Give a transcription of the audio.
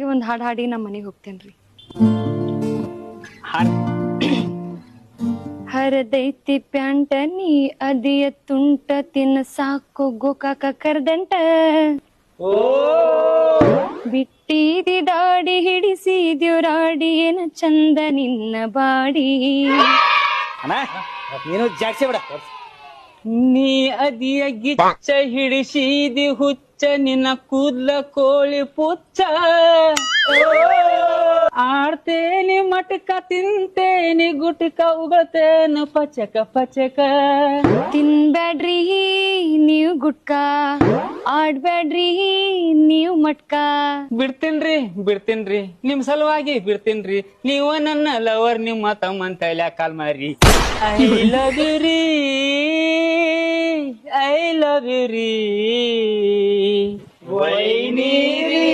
ಒಂದ್ ಹಾಡ್ ಹಾಡಿ ನಮ್ಮ ಮನೆಗೆ ಹೋಗ್ತೇನ್ರಿ. ಹರದೈತಿ ಪ್ಯಾಂಟ ನೀ ಅದಿಯ ತುಂಟ ತಿನ್ನ ಸಾಕು ಗೋಕಾಕ ಕರ್ದಂಟ ಬಿಟ್ಟಿದಿ ದಾಡಿ ಹಿಡಿಸಿದ್ಯುರಾಡಿ ಏನ ಚಂದ ನಿನ್ನ ಬಾಡಿ. ನೀನು ಜಾಡ್ಸಿ ಬಿಡ. ನೀ ಅದಿಯ ಗಿಚ್ಚ ಹಿಡಿಸಿದಿ ಹುಚ್ಚ ನಿನ್ನ ಕೂದ್ಲ ಕೋಳಿ ಪುಚ್ಚ. ಆಡ್ತೇನಿ ಮಟಕ ತಿಂತೇನಿ ಗುಟಕ ಉಗತೇನ ಪಚಕ ಪಚಕ. ತಿನ್ಬ್ಯಾಡ್ರಿ ನೀವ್ ಗುಟ್ಕ ಆಡ್ಬ್ಯಾಡ್ರಿ ನೀವ್ ಮಟ್ಕ. ಬಿಡ್ತೀನ್ರಿ ನಿಮ್ ಸಲುವಾಗಿ ಬಿಡ್ತೀನ್ರಿ. ನೀವು ನನ್ನ ಲವರ್ ನಿಮ್ಮ ತಮ್ಮಂತ ಕಾಲ್ ಮಾರಿ. ಐ ಲವ್ ಯು ರೀ ಐ ಲವ್ ಯು ರೀ ವೈನಿ ರೀ.